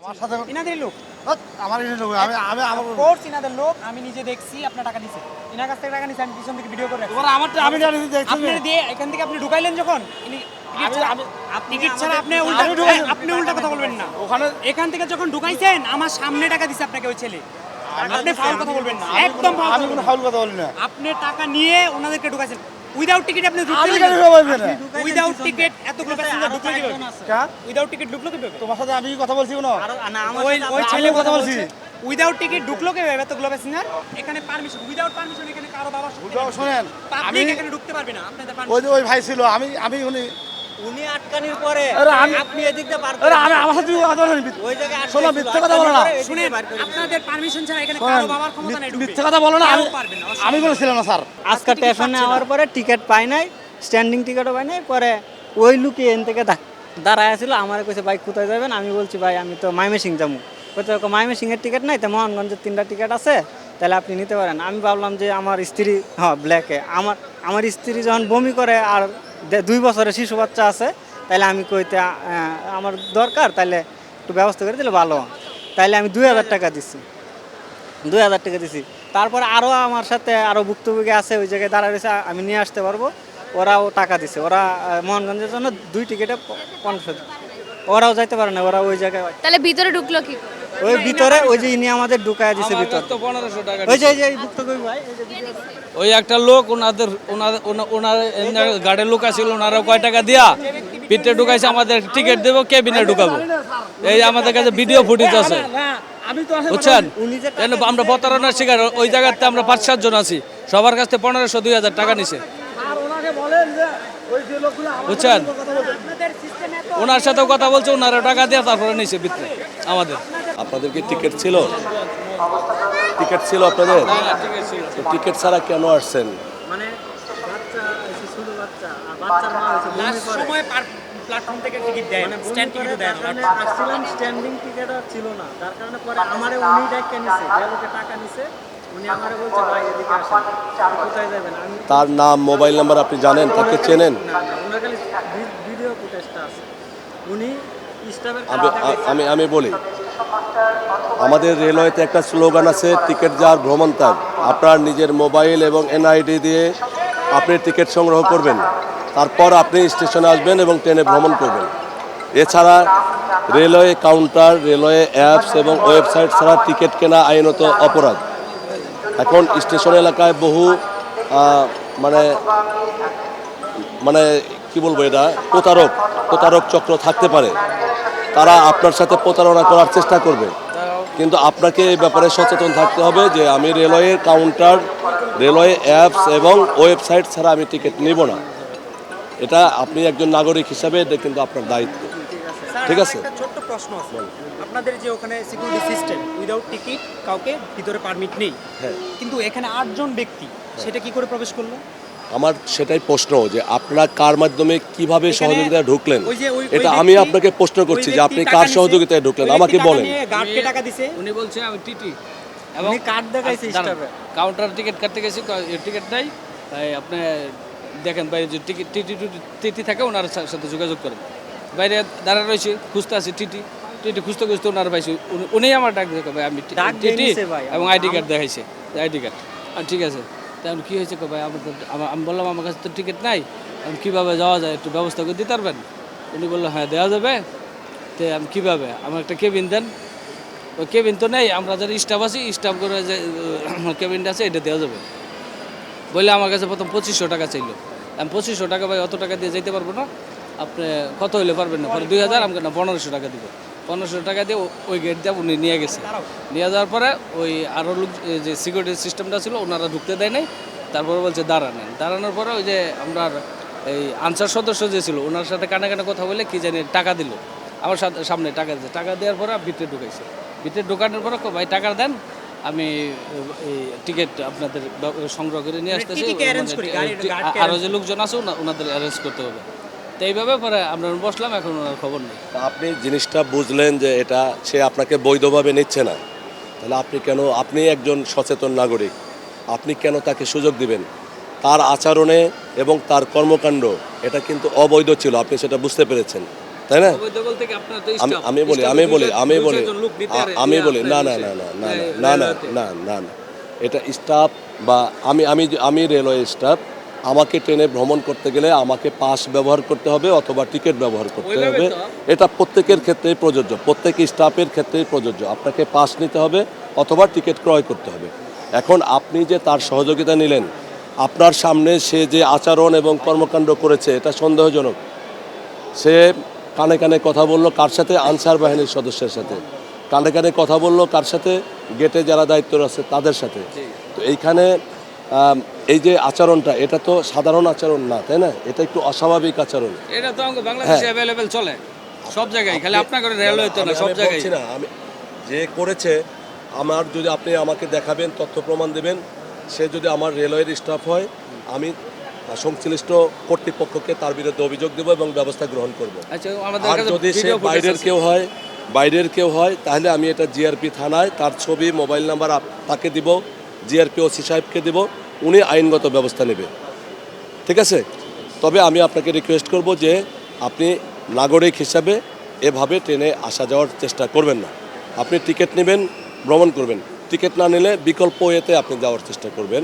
আমার সাথে ইনাদের লোক আমার লোক আমি আমার কোর্স ইনাদের লোক আমি নিজে দেখছি আপনার টাকা দিছে ইনার কাছ থেকে টাকা নিছে আমি পিছন থেকে ভিডিও করে রাখছি এবার আমারটা আমি জানি দেখছি আপনি দিয়ে এখান থেকে আপনি ঢুকাইলেন যখন ইনি টিকিট ছাড়া আপনি উল্টা আমি ঢুকাইছি। আপনি উল্টা কথা বলবেন না ওখানে এখান থেকে যখন ঢুকাইছেন আমার সামনে টাকা দিছে আপনাকে ওই ছেলে আপনি ফাউল কথা বলবেন না একদম ফাউল আমি কোনো ফাউল কথা বলি না আপনি টাকা নিয়ে ওনাদেরকে ঢুকাইছেন উইদাউট টিকিট আপনি আমি কেন বলবো না উইদাউট টিকিট এতগুলো প্যাসেঞ্জার ঢুকলো কিভাবে কা উইদাউট টিকিট ঢুকলো কিভাবে তোমার সাথে আমি কথা বলছি কোনো ওই ওই ছেলে আমি কথা বলছি। উইদাউট টিকিট ঢুকলো কিভাবে এতগুলো প্যাসেঞ্জার এখানে পারমিশন উইদাউট পারমিশন এখানে কারো বাবা শোনেন আমি পাবলিক এখানে ঢুকতে পারবে না আপনাদের ওই যে ওই ভাই ছিল আমি উনি আটকানির পরে আরে আমি- আপনি এদিক দিয়ে পার আরে আমি আমার সাথে কথা বলেন ওই জায়গায় শোনো মিথ্যা কথা বলো না শুনে আপনাদের পারমিশন ছাড়া এখানে শোনেন, কারো বাবার ক্ষমতা নাই ঢুকতে মিথ্যা কথা বলো না আমি কেউ পারবে না, আমি বলেছিলাম না স্যার আজকে টিকিট স্টেশনে পাচ্ছে না। আওয়ার পরে টিকিট পাই নাই স্ট্যান্ডিং টিকিটও পাই নাই পরে ওই লুকি এন থেকে দাঁড়ায় ছিল আমার কইছে বাইক কোথায় যাবেন আমি বলছি ভাই আমি তো মাইমেসিং যাবো কোথাও মাইমেসিংয়ের টিকিট নাই তো মোহনগঞ্জের 3টা টিকিট আছে তাহলে আপনি নিতে পারেন আমি ভাবলাম যে আমার স্ত্রী হ্যাঁ ব্ল্যাকে আমার স্ত্রী যখন বমি করে আর 2 বছরের শিশু বাচ্চা আছে তাহলে আমি কইতে আমার দরকার তাহলে একটু ব্যবস্থা করে দিলে ভালো হয়। তাইলে আমি 2000 টাকা দিছি 2000 টাকা দিছি তারপর আরও আমার সাথে আরও ভুক্তভোগী আছে ওই জায়গায় দাঁড়া রয়েছে আমি নিয়ে আসতে পারবো ওরাও টাকা দিছে ওরা মোহনগঞ্জের জন্য 2 টিকিটে 500 ওরাও যাইতে পারে না ওরা ওই জায়গায় তাহলে ভিতরে ঢুকলো কি করে? ওই ভিতরে ওই যে ইনি আমাদের ঢুকায় দিছে ভিতরে তো 1500 টাকা ওই যে এই ভুক্তভোগী ভাই এই যে ভিতরে- ওই একটা লোক ওনার গাড়ির লোক আছিল ওনারা কয় টাকা দিয়া পিঠে ঢুকাইছে আমাদের টিকিট দেবো কেবিনে ঢুকাবো এই আমাদের কাছে ভিডিও ফুটেজ আছে আমি তো বুঝছেন উনি যে কেন আমরা প্রতারণার শিকার ওই জায়গাতে আমরা 5-7 জন আছি সবার কাছ থেকে 1500-2000 টাকা নিছে আর ওনাকে বলেন যে ওই যে লোকগুলো বুঝছেন ওনার সাথেও কথা বলছে ওনারা টাকা দিয়ে তারপরে নিছে ভিতরে আমাদের আপনাদের কি টিকিট ছিল টিকিট ছিল আপনাদের তো টিকিট ছাড়া কেন আসছেন মানে বাচ্চা ছোট বাচ্চা আর বাচ্চার মা হইছে বমি করে সময় প্ল্যাটফর্ম থেকে টিকিট দেয় না স্ট্যান্ড টিকিট দেয় না আসছিলাম স্ট্যান্ডিং টিকিট ছিল না যার কারণে পরে আমারে উনি ডাইকা নিছে যে লোকে টাকা নিছে উনি আমারে বলছে ভাই এদিকে আসেন কোথায় যাবেন আমি তার নাম মোবাইল নাম্বার আপনি জানেন তাকে চেনেন না ওনার খালি ভিডিও ফুটেজটা আছে উনি স্টাফের আমি আমি আমি বলি আমাদের রেলওয়েতে একটা স্লোগান আছে টিকিট যার ভ্রমণ তার আপনার নিজের মোবাইল এবং এনআইডি দিয়ে আপনি টিকিট সংগ্রহ করবেন তারপর আপনি স্টেশনে আসবেন এবং ট্রেনে ভ্রমণ করবেন এছাড়া রেলওয়ে কাউন্টার রেলওয়ে অ্যাপস এবং ওয়েবসাইট ছাড়া টিকিট কেনা আইনত অপরাধ এখন স্টেশন এলাকায় বহু মানে মানে কি বলবো এটা প্রতারক চক্র থাকতে পারে তারা আপনার সাথে প্রতারণা করার চেষ্টা করবে কিন্তু আপনাকে এই ব্যাপারে সচেতন থাকতে হবে যে আমি রেলওয়ে কাউন্টার রেলওয়ে অ্যাপস এবং ওয়েবসাইট ছাড়া আমি টিকিট নিব না এটা আপনি একজন নাগরিক হিসাবে এটা কিন্তু আপনার দায়িত্ব ঠিক আছে একটা ছোট্ট প্রশ্ন আছে আপনাদের যে ওখানে সিকিউরিটি সিস্টেম উইদাউট টিকিট কাউকে ভিতরে পারমিট নেই হ্যাঁ কিন্তু এখানে 8 জন ব্যক্তি সেটা কি করে প্রবেশ করলো আমার সেটাই প্রশ্ন যে আপনারা কার মাধ্যমে কিভাবে এখানে সহযোগিতায় ঢুকলেন ওই যে ওই এটা ব্যক্তি- আমি আপনাকে প্রশ্ন করছি ওই যে ব্যক্তি আপনি টাকা কার নিছে, সহযোগিতায় ঢুকলেন ওই আমাকে ব্যক্তি টাকা বলেন নিয়ে গার্ডকে টাকা দিছে উনি বলছে আমি টিটি উনি কার্ড দেখাইছে স্টাফে কাউন্টার টিকিট কাটতে গেছি টিকিট নাই তাই আপনি দেখেন বাইরে যে টিকিট টিটি থাকে ওনার সাথে যোগাযোগ করেন বাইরে দাঁড়া রয়েছে খুঁজতে আছে টিটি খুঁজতে খুঁজতে ওনার পাইছি উনি আমার ডাক দেখো ভাই আমি ডাক দিয়ে টিটি নিছে ভাই। এবং আইডি কার্ড দেখাইছে আইডি কার্ড আর ঠিক আছে তাহলে কী হয়েছে ভাই আমি বললাম আমার কাছে তো টিকিট নাই আমি কীভাবে যাওয়া যায় একটু ব্যবস্থা করে দিতে পারবেন উনি বললো হ্যাঁ দেওয়া যাবে তো আমি কীভাবে আমার একটা কেবিন দেন ওই কেবিন তো নেই আমরা যারা স্টাফ আছি স্টাফ করে যে কেবিনটা আছে এটা দেওয়া যাবে বললে আমার কাছে প্রথম 2500 টাকা চাইলো আমি 2500 টাকা ভাই অত টাকা দিয়ে যেতে পারবো না আপনি কত হইলে পারবেন না পরে 2000 আমাকে না 1500 টাকা দিব 1500 টাকা দিয়ে ওই গেট দিয়ে উনি নিয়ে গেছে নিয়ে যাওয়ার পরে ওই আরও লোক যে সিকিউরিটি সিস্টেমটা ছিল ওনারা ঢুকতে দেয় নাই তারপরে বলছে দাঁড়ানেন দাঁড়ানোর পরে ওই যে আমরা এই আনসার সদস্য যে ছিল ওনার সাথে কানে কানে কথা বলে কি জানি টাকা দিল আমার সামনে টাকা দিয়েছে টাকা দেওয়ার পরে ভিতরে ঢুকাইছে ভিতরে ঢোকানোর পরে ভাই টাকা দেন আমি এই টিকিট আপনাদের সংগ্রহ করে নিয়ে আসতেছি টিটিকে arrange করি, গাড়িকে আরও যে লোকজন আছে ওনাদের অ্যারেঞ্জ করতে হবে তো এইভাবে পরে আমরা বসলাম এখন ওনার খবর নেই তা আপনি জিনিসটা বুঝলেন যে এটা সে আপনাকে বৈধভাবে নিচ্ছে না তাহলে আপনি একজন সচেতন নাগরিক আপনি কেন তাকে সুযোগ দিবেন তার আচরণে এবং তার কর্মকাণ্ড এটা কিন্তু অবৈধ ছিল আপনি সেটা বুঝতে পেরেছেন তাই না? অবৈধ বলতে কি আপনার তো আমি staff, আমি বলি staff আমি এ বলি আমি দুইজন বলি লোক নিতে আর আমি ইয়ে বলি আছে না না দেশে। না না না এই না না রেলওয়েতে। না না না এটা স্টাফ বা আমি রেলওয়ে স্টাফ, আমাকে ট্রেনে ভ্রমণ করতে গেলে আমাকে পাস ব্যবহার করতে হবে অথবা টিকিট ব্যবহার করতে ওইভাবে হবে। তো। এটা প্রত্যেকের ক্ষেত্রেই প্রযোজ্য, প্রত্যেক স্টাফের ক্ষেত্রেই প্রযোজ্য। আপনাকে পাস নিতে হবে অথবা টিকিট ক্রয় করতে হবে। এখন আপনি যে তার সহযোগিতা নিলেন, আপনার সামনে সে যে আচরণ এবং কর্মকাণ্ড করেছে এটা সন্দেহজনক। সে কানে কানে কথা বলল কার সাথে? আনসার বাহিনীর সদস্যের সাথে। কানে কানে কথা বলল কার সাথে? গেটে যারা দায়িত্ব আছে তাদের সাথে। তো এইখানে এই যে আচরণটা, এটা তো সাধারণ আচরণ না, তাই না? এটা একটু অস্বাভাবিক আচরণ। এটা তো আমাদের বাংলাদেশে অ্যাভেলেবেল চলে সব জায়গায়, খালি আপনার করে রেলওয়ে তো না, সব আমি জায়গায়। বলছি না, আমি যে করেছে, আমার যদি আপনি আমাকে দেখাবেন, তথ্য প্রমাণ দেবেন, সে যদি আমার রেলওয়ের স্টাফ হয়, আমি সংশ্লিষ্ট কর্তৃপক্ষকে তার বিরুদ্ধে অভিযোগ দেব এবং ব্যবস্থা গ্রহণ করব। আচ্ছা, আমাদের আর কাছে যদি সে ভিডিও ফুটেজ বাইরের আছে। কেউ হয় তাহলে আমি এটা জিআরপি থানায় তার ছবি, মোবাইল নাম্বার তাকে দিব, জিআরপি ওসি সাহেবকে দিব, উনি আইনগত ব্যবস্থা নেবে। ঠিক আছে? তবে আমি আপনাকে রিকোয়েস্ট করব যে আপনি নাগরিক হিসাবে এভাবে ট্রেনে আসা যাওয়ার চেষ্টা করবেন না। আপনি টিকিট নেবেন, ভ্রমণ করবেন। টিকিট না নিলে বিকল্প ওয়েতে আপনি যাওয়ার চেষ্টা করবেন।